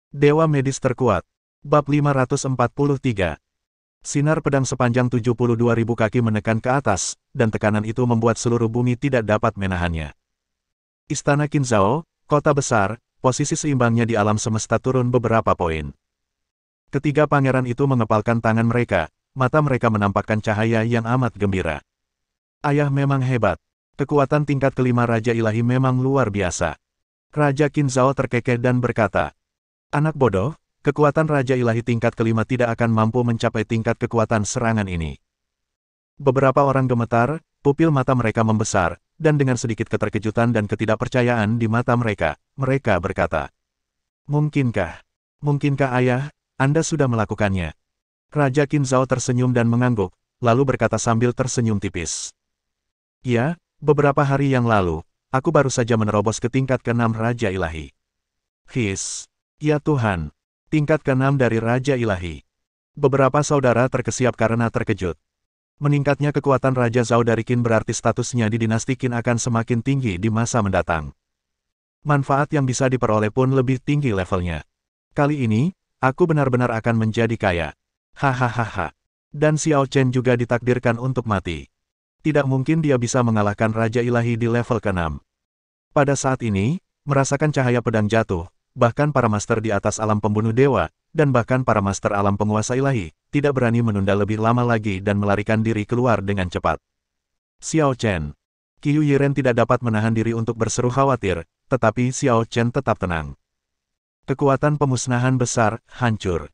Dewa medis terkuat. Bab 543. Sinar pedang sepanjang 72.000 kaki menekan ke atas, dan tekanan itu membuat seluruh bumi tidak dapat menahannya. Istana Qinzhao, kota besar, posisi seimbangnya di alam semesta turun beberapa poin. Ketiga pangeran itu mengepalkan tangan mereka, mata mereka menampakkan cahaya yang amat gembira. Ayah memang hebat. Kekuatan tingkat kelima Raja Ilahi memang luar biasa. Raja Qinzhao terkekeh dan berkata, "Anak bodoh, kekuatan Raja Ilahi tingkat kelima tidak akan mampu mencapai tingkat kekuatan serangan ini." Beberapa orang gemetar, pupil mata mereka membesar, dan dengan sedikit keterkejutan dan ketidakpercayaan di mata mereka, mereka berkata, Mungkinkah ayah, Anda sudah melakukannya?" Raja Qinzhao tersenyum dan mengangguk, lalu berkata sambil tersenyum tipis. "Ya, beberapa hari yang lalu, aku baru saja menerobos ke tingkat ke-6 Raja Ilahi." Ya Tuhan, tingkat ke-6 dari Raja Ilahi. Beberapa saudara terkesiap karena terkejut. Meningkatnya kekuatan Raja Zhao dari Qin berarti statusnya di dinasti Qin akan semakin tinggi di masa mendatang. Manfaat yang bisa diperoleh pun lebih tinggi levelnya. Kali ini, aku benar-benar akan menjadi kaya. Hahaha. Dan Xiao Chen juga ditakdirkan untuk mati. Tidak mungkin dia bisa mengalahkan Raja Ilahi di level ke-6. Pada saat ini, merasakan cahaya pedang jatuh, bahkan para master di atas alam pembunuh dewa, dan bahkan para master alam penguasa ilahi, tidak berani menunda lebih lama lagi dan melarikan diri keluar dengan cepat. Xiao Chen. Qiu Yiren tidak dapat menahan diri untuk berseru khawatir, tetapi Xiao Chen tetap tenang. Kekuatan pemusnahan besar, hancur.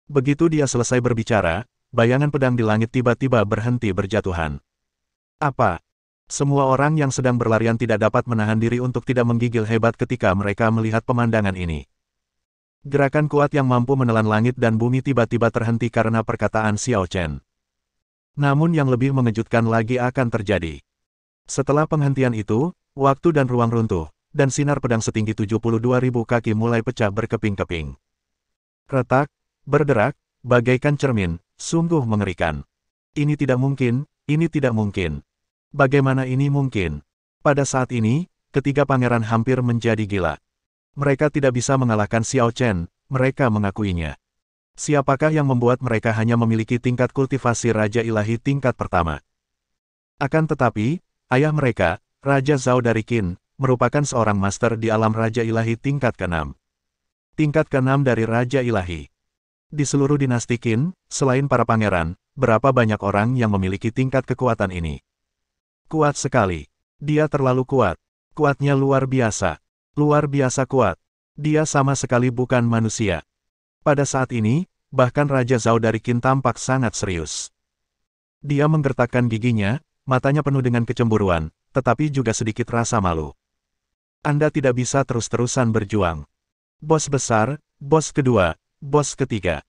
Begitu dia selesai berbicara, bayangan pedang di langit tiba-tiba berhenti berjatuhan. Apa? Semua orang yang sedang berlarian tidak dapat menahan diri untuk tidak menggigil hebat ketika mereka melihat pemandangan ini. Gerakan kuat yang mampu menelan langit dan bumi tiba-tiba terhenti karena perkataan Xiao Chen. Namun yang lebih mengejutkan lagi akan terjadi. Setelah penghentian itu, waktu dan ruang runtuh, dan sinar pedang setinggi 72.000 kaki mulai pecah berkeping-keping. Retak, berderak, bagaikan cermin, sungguh mengerikan. Ini tidak mungkin, ini tidak mungkin. Bagaimana ini mungkin? Pada saat ini, ketiga pangeran hampir menjadi gila. Mereka tidak bisa mengalahkan Xiao Chen, mereka mengakuinya. Siapakah yang membuat mereka hanya memiliki tingkat kultivasi Raja Ilahi tingkat pertama? Akan tetapi, ayah mereka, Raja Zhao dari Qin, merupakan seorang master di alam Raja Ilahi tingkat ke-6. Tingkat ke-6 dari Raja Ilahi. Di seluruh dinasti Qin, selain para pangeran, berapa banyak orang yang memiliki tingkat kekuatan ini? Kuat sekali. Dia terlalu kuat. Kuatnya luar biasa. Luar biasa kuat. Dia sama sekali bukan manusia. Pada saat ini, bahkan Raja Zhao dari Qin tampak sangat serius. Dia menggertakkan giginya, matanya penuh dengan kecemburuan, tetapi juga sedikit rasa malu. Anda tidak bisa terus-terusan berjuang. Bos besar, bos kedua, bos ketiga.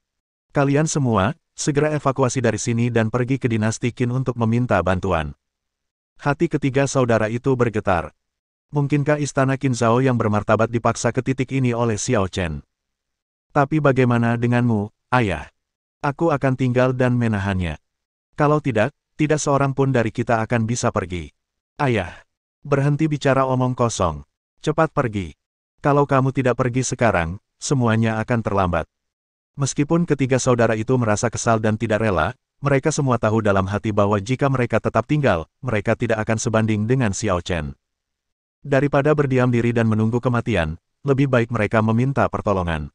Kalian semua, segera evakuasi dari sini dan pergi ke dinasti Qin untuk meminta bantuan. Hati ketiga saudara itu bergetar. Mungkinkah istana Qinzhao yang bermartabat dipaksa ke titik ini oleh Xiao Chen? Tapi bagaimana denganmu, ayah? Aku akan tinggal dan menahannya. Kalau tidak, tidak seorang pun dari kita akan bisa pergi. Ayah, berhenti bicara omong kosong. Cepat pergi. Kalau kamu tidak pergi sekarang, semuanya akan terlambat. Meskipun ketiga saudara itu merasa kesal dan tidak rela, mereka semua tahu dalam hati bahwa jika mereka tetap tinggal, mereka tidak akan sebanding dengan Xiao Chen. Daripada berdiam diri dan menunggu kematian, lebih baik mereka meminta pertolongan.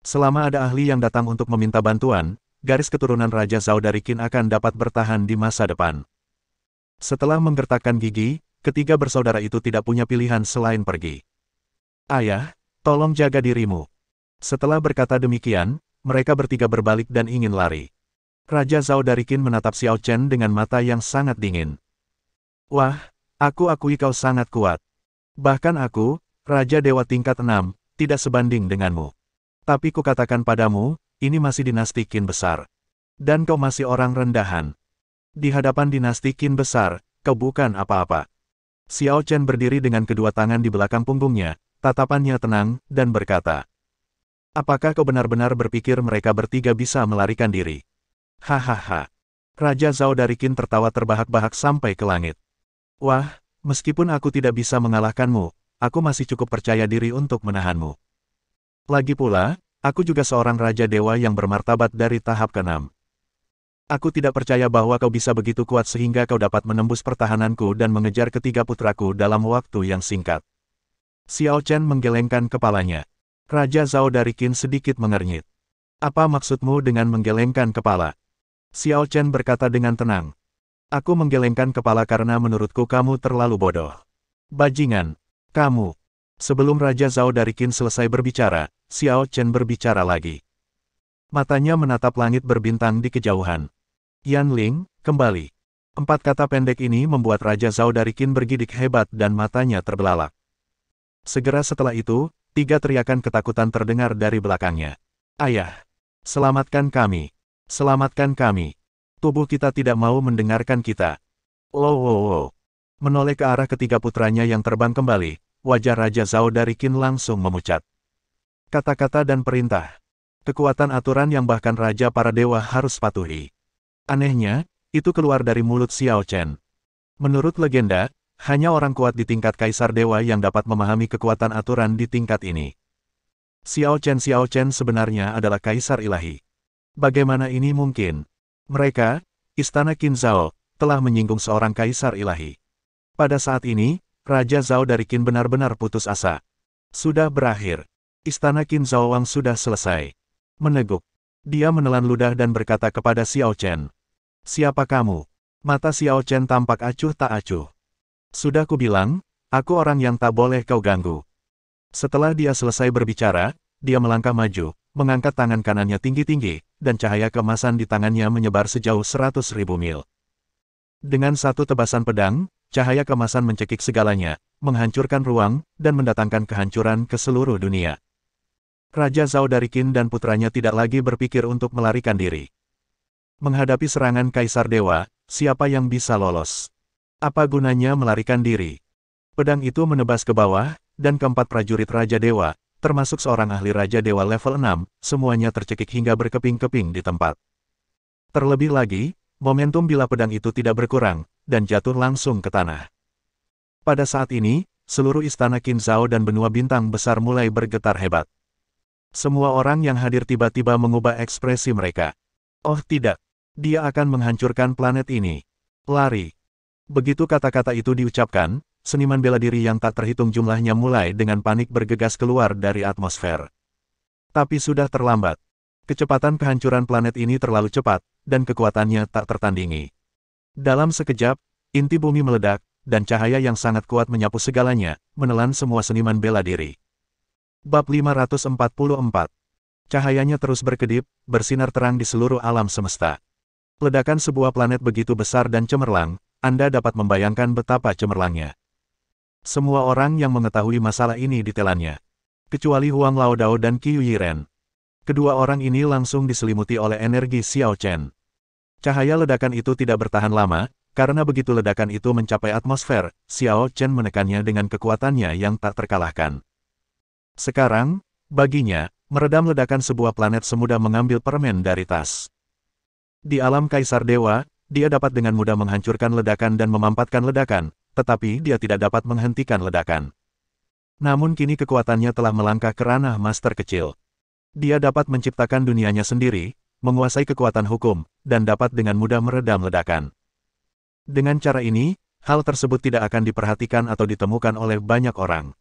Selama ada ahli yang datang untuk meminta bantuan, garis keturunan Raja Zhao dari Qin akan dapat bertahan di masa depan. Setelah menggertakkan gigi, ketiga bersaudara itu tidak punya pilihan selain pergi. Ayah, tolong jaga dirimu. Setelah berkata demikian, mereka bertiga berbalik dan ingin lari. Raja Zhao dari Qin menatap Xiao Chen dengan mata yang sangat dingin. Wah, aku akui kau sangat kuat. Bahkan aku, Raja Dewa tingkat 6, tidak sebanding denganmu. Tapi kukatakan padamu, ini masih dinasti Qin besar. Dan kau masih orang rendahan. Di hadapan dinasti Qin besar, kau bukan apa-apa. Xiao Chen berdiri dengan kedua tangan di belakang punggungnya, tatapannya tenang, dan berkata, Apakah kau benar-benar berpikir mereka bertiga bisa melarikan diri? Hahaha. Raja Zhao dari Qin tertawa terbahak-bahak sampai ke langit. Wah, meskipun aku tidak bisa mengalahkanmu, aku masih cukup percaya diri untuk menahanmu. Lagi pula, aku juga seorang Raja Dewa yang bermartabat dari tahap ke-6. Aku tidak percaya bahwa kau bisa begitu kuat sehingga kau dapat menembus pertahananku dan mengejar ketiga putraku dalam waktu yang singkat. Xiao Chen menggelengkan kepalanya. Raja Zhao dari Qin sedikit mengernyit. Apa maksudmu dengan menggelengkan kepala? Xiao Chen berkata dengan tenang. Aku menggelengkan kepala karena menurutku kamu terlalu bodoh. Bajingan. Kamu. Sebelum Raja Zhao dari Qin selesai berbicara, Xiao Chen berbicara lagi. Matanya menatap langit berbintang di kejauhan. Yan Ling, kembali. 4 kata pendek ini membuat Raja Zhao dari Qin bergidik hebat dan matanya terbelalak. Segera setelah itu, 3 teriakan ketakutan terdengar dari belakangnya. Ayah! Selamatkan kami! Selamatkan kami! Tubuh kita tidak mau mendengarkan kita. Wow! Menoleh ke arah ketiga putranya yang terbang kembali, wajah Raja Zhao dari Qin langsung memucat. Kata-kata dan perintah. Kekuatan aturan yang bahkan Raja para Dewa harus patuhi. Anehnya, itu keluar dari mulut Xiao Chen. Menurut legenda, hanya orang kuat di tingkat Kaisar Dewa yang dapat memahami kekuatan aturan di tingkat ini. Xiao Chen sebenarnya adalah Kaisar Ilahi. Bagaimana ini mungkin? Mereka, Istana Qin Zhao, telah menyinggung seorang Kaisar Ilahi. Pada saat ini, Raja Zhao dari Qin benar-benar putus asa. Sudah berakhir. Istana Qin Zhao Wang sudah selesai. Meneguk. Dia menelan ludah dan berkata kepada Xiao Chen. Siapa kamu? Mata Xiao Chen tampak acuh tak acuh. Sudah kubilang, aku orang yang tak boleh kau ganggu. Setelah dia selesai berbicara, dia melangkah maju, mengangkat tangan kanannya tinggi-tinggi, dan cahaya keemasan di tangannya menyebar sejauh 100.000 mil. Dengan satu tebasan pedang, cahaya keemasan mencekik segalanya, menghancurkan ruang, dan mendatangkan kehancuran ke seluruh dunia. Raja Zhao dari Qin dan putranya tidak lagi berpikir untuk melarikan diri. Menghadapi serangan Kaisar Dewa, siapa yang bisa lolos? Apa gunanya melarikan diri? Pedang itu menebas ke bawah, dan keempat prajurit Raja Dewa, termasuk seorang ahli Raja Dewa level 6, semuanya tercekik hingga berkeping-keping di tempat. Terlebih lagi, momentum bila pedang itu tidak berkurang, dan jatuh langsung ke tanah. Pada saat ini, seluruh istana Qin Zhao dan benua bintang besar mulai bergetar hebat. Semua orang yang hadir tiba-tiba mengubah ekspresi mereka. Oh tidak, dia akan menghancurkan planet ini. Lari. Begitu kata-kata itu diucapkan, seniman bela diri yang tak terhitung jumlahnya mulai dengan panik bergegas keluar dari atmosfer. Tapi sudah terlambat. Kecepatan kehancuran planet ini terlalu cepat, dan kekuatannya tak tertandingi. Dalam sekejap, inti bumi meledak, dan cahaya yang sangat kuat menyapu segalanya, menelan semua seniman bela diri. Bab 544. Cahayanya terus berkedip, bersinar terang di seluruh alam semesta. Ledakan sebuah planet begitu besar dan cemerlang, Anda dapat membayangkan betapa cemerlangnya. Semua orang yang mengetahui masalah ini ditelannya. Kecuali Huang Laodao dan Qiu Yiren. Kedua orang ini langsung diselimuti oleh energi Xiao Chen. Cahaya ledakan itu tidak bertahan lama, karena begitu ledakan itu mencapai atmosfer, Xiao Chen menekannya dengan kekuatannya yang tak terkalahkan. Sekarang, baginya, meredam ledakan sebuah planet semudah mengambil permen dari tas. Di alam Kaisar Dewa, dia dapat dengan mudah menghancurkan ledakan dan memampatkan ledakan, tetapi dia tidak dapat menghentikan ledakan. Namun kini kekuatannya telah melangkah ke ranah master kecil. Dia dapat menciptakan dunianya sendiri, menguasai kekuatan hukum, dan dapat dengan mudah meredam ledakan. Dengan cara ini, hal tersebut tidak akan diperhatikan atau ditemukan oleh banyak orang.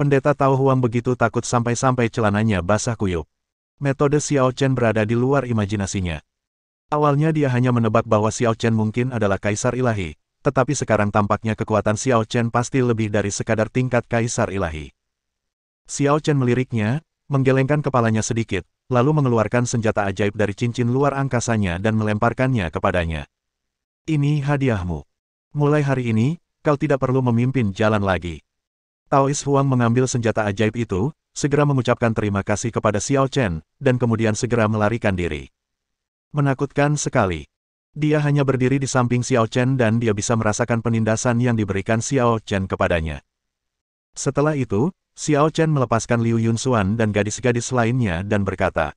Pendeta Tao Huang begitu takut sampai-sampai celananya basah kuyup. Metode Xiao Chen berada di luar imajinasinya. Awalnya dia hanya menebak bahwa Xiao Chen mungkin adalah Kaisar Ilahi, tetapi sekarang tampaknya kekuatan Xiao Chen pasti lebih dari sekadar tingkat Kaisar Ilahi. Xiao Chen meliriknya, menggelengkan kepalanya sedikit, lalu mengeluarkan senjata ajaib dari cincin luar angkasanya dan melemparkannya kepadanya. Ini hadiahmu. Mulai hari ini, kau tidak perlu memimpin jalan lagi. Taois Huang mengambil senjata ajaib itu, segera mengucapkan terima kasih kepada Xiao Chen, dan kemudian segera melarikan diri. Menakutkan sekali. Dia hanya berdiri di samping Xiao Chen dan dia bisa merasakan penindasan yang diberikan Xiao Chen kepadanya. Setelah itu, Xiao Chen melepaskan Liu Yunxuan dan gadis-gadis lainnya dan berkata,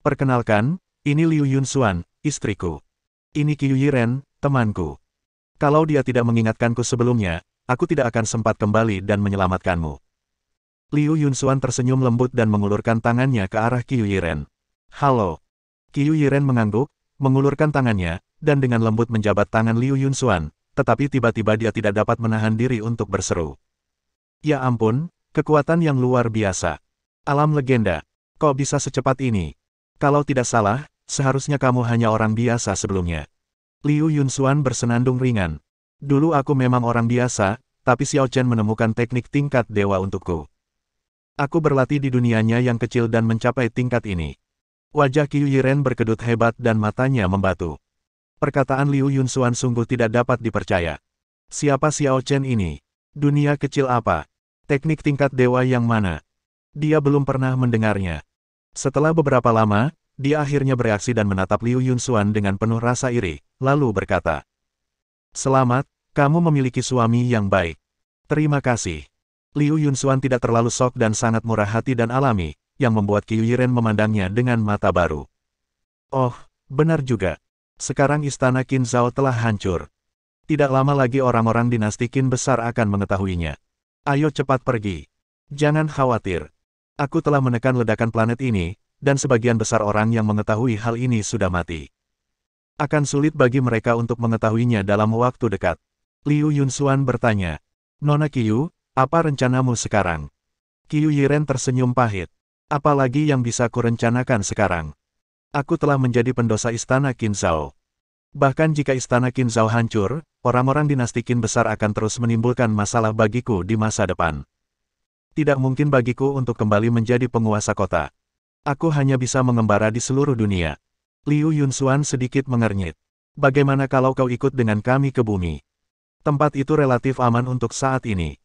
"Perkenalkan, ini Liu Yunxuan, istriku. Ini Qiu Yiren, temanku. Kalau dia tidak mengingatkanku sebelumnya, aku tidak akan sempat kembali dan menyelamatkanmu." Liu Yunxuan tersenyum lembut dan mengulurkan tangannya ke arah Qiu Yiren. Halo. Qiu Yiren mengangguk, mengulurkan tangannya, dan dengan lembut menjabat tangan Liu Yunxuan, tetapi tiba-tiba dia tidak dapat menahan diri untuk berseru. Ya ampun, kekuatan yang luar biasa. Alam legenda. Kok bisa secepat ini? Kalau tidak salah, seharusnya kamu hanya orang biasa sebelumnya. Liu Yunxuan bersenandung ringan. Dulu aku memang orang biasa, tapi Xiao Chen menemukan teknik tingkat dewa untukku. Aku berlatih di dunianya yang kecil dan mencapai tingkat ini. Wajah Qiu Yiren berkedut hebat dan matanya membatu. Perkataan Liu Yunxuan sungguh tidak dapat dipercaya. Siapa Xiao Chen ini? Dunia kecil apa? Teknik tingkat dewa yang mana? Dia belum pernah mendengarnya. Setelah beberapa lama, dia akhirnya bereaksi dan menatap Liu Yunxuan dengan penuh rasa iri, lalu berkata, "Selamat, kamu memiliki suami yang baik. Terima kasih." Liu Yunxuan tidak terlalu shock dan sangat murah hati dan alami, yang membuat Qiu Yiren memandangnya dengan mata baru. Oh, benar juga. Sekarang istana Qin Zhao telah hancur. Tidak lama lagi orang-orang dinasti Qin besar akan mengetahuinya. Ayo cepat pergi. Jangan khawatir. Aku telah menekan ledakan planet ini, dan sebagian besar orang yang mengetahui hal ini sudah mati. Akan sulit bagi mereka untuk mengetahuinya dalam waktu dekat. Liu Yunxuan bertanya, "Nona Qiu, apa rencanamu sekarang?" Qiu Yiren tersenyum pahit. Apalagi yang bisa kurencanakan sekarang? Aku telah menjadi pendosa istana Qin Zhao. Bahkan jika istana Qin Zhao hancur, orang-orang dinasti Qin besar akan terus menimbulkan masalah bagiku di masa depan. Tidak mungkin bagiku untuk kembali menjadi penguasa kota. Aku hanya bisa mengembara di seluruh dunia. Liu Yunxuan sedikit mengernyit. Bagaimana kalau kau ikut dengan kami ke bumi? Tempat itu relatif aman untuk saat ini.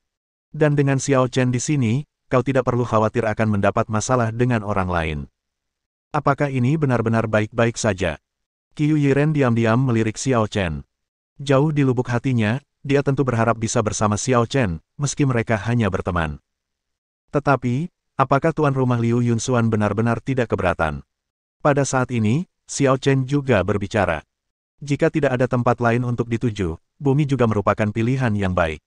Dan dengan Xiao Chen di sini, kau tidak perlu khawatir akan mendapat masalah dengan orang lain. Apakah ini benar-benar baik-baik saja? Qiu Yiren diam-diam melirik Xiao Chen. Jauh di lubuk hatinya, dia tentu berharap bisa bersama Xiao Chen, meski mereka hanya berteman. Tetapi, apakah tuan rumah Liu Yunxuan benar-benar tidak keberatan? Pada saat ini, Xiao Chen juga berbicara. Jika tidak ada tempat lain untuk dituju, bumi juga merupakan pilihan yang baik.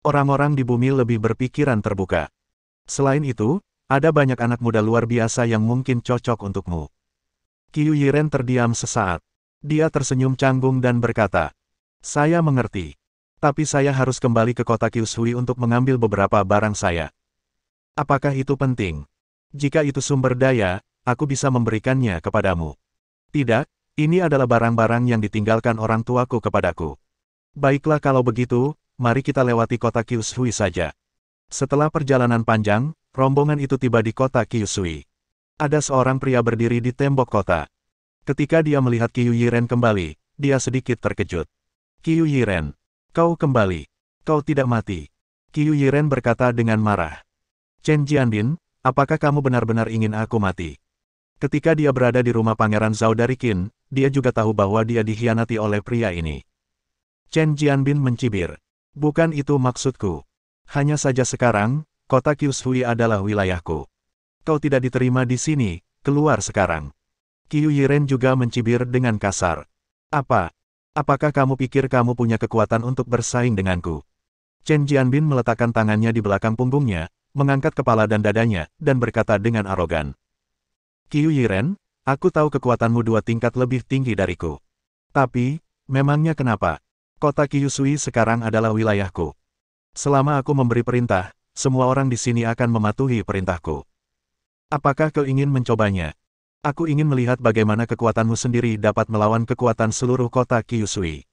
Orang-orang di bumi lebih berpikiran terbuka. Selain itu, ada banyak anak muda luar biasa yang mungkin cocok untukmu. Qiu Yiren terdiam sesaat. Dia tersenyum canggung dan berkata, "Saya mengerti. Tapi saya harus kembali ke kota Qiushui untuk mengambil beberapa barang saya. Apakah itu penting? Jika itu sumber daya, aku bisa memberikannya kepadamu." "Tidak, ini adalah barang-barang yang ditinggalkan orang tuaku kepadaku." "Baiklah kalau begitu, mari kita lewati kota Qiushui saja." Setelah perjalanan panjang, rombongan itu tiba di kota Qiushui. Ada seorang pria berdiri di tembok kota. Ketika dia melihat Qiu Yiren kembali, dia sedikit terkejut. "Qiu Yiren, kau kembali. Kau tidak mati." Qiu Yiren berkata dengan marah. "Chen Jianbin, apakah kamu benar-benar ingin aku mati?" Ketika dia berada di rumah Pangeran Zhao dari Qin, dia juga tahu bahwa dia dikhianati oleh pria ini. Chen Jianbin mencibir. "Bukan itu maksudku. Hanya saja sekarang, kota Qiushui adalah wilayahku. Kau tidak diterima di sini, keluar sekarang." Qiu Yiren juga mencibir dengan kasar. Apakah kamu pikir kamu punya kekuatan untuk bersaing denganku?" Chen Jianbin meletakkan tangannya di belakang punggungnya, mengangkat kepala dan dadanya, dan berkata dengan arogan. "Qiu Yiren, aku tahu kekuatanmu 2 tingkat lebih tinggi dariku. Tapi, memangnya kenapa? Kota Qiushui sekarang adalah wilayahku. Selama aku memberi perintah, semua orang di sini akan mematuhi perintahku. Apakah kau ingin mencobanya? Aku ingin melihat bagaimana kekuatanmu sendiri dapat melawan kekuatan seluruh kota Qiushui."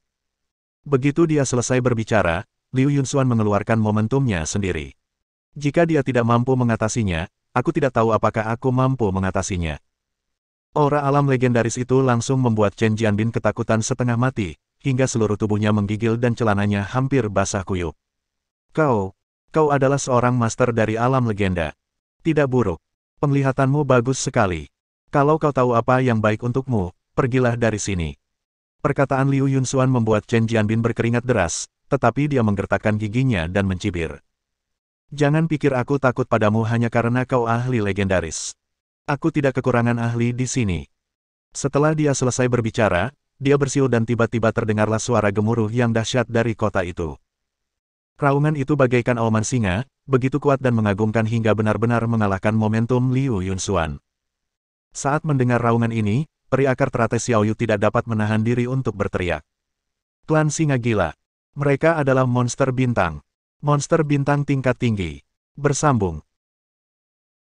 Begitu dia selesai berbicara, Liu Yunxuan mengeluarkan momentumnya sendiri. "Jika dia tidak mampu mengatasinya, aku tidak tahu apakah aku mampu mengatasinya." Aura alam legendaris itu langsung membuat Chen Jianbin ketakutan setengah mati, hingga seluruh tubuhnya menggigil dan celananya hampir basah kuyup. Kau adalah seorang master dari alam legenda. Tidak buruk. Penglihatanmu bagus sekali. Kalau kau tahu apa yang baik untukmu, pergilah dari sini." Perkataan Liu Yunxuan membuat Chen Jianbin berkeringat deras, tetapi dia menggertakkan giginya dan mencibir. "Jangan pikir aku takut padamu hanya karena kau ahli legendaris. Aku tidak kekurangan ahli di sini." Setelah dia selesai berbicara, dia bersiul dan tiba-tiba terdengarlah suara gemuruh yang dahsyat dari kota itu. Raungan itu bagaikan auman singa, begitu kuat dan mengagumkan hingga benar-benar mengalahkan momentum Liu Yunxuan. Saat mendengar raungan ini, peri akar teratai Xiaoyu tidak dapat menahan diri untuk berteriak. Klan Singa Gila. Mereka adalah monster bintang. Monster bintang tingkat tinggi. Bersambung.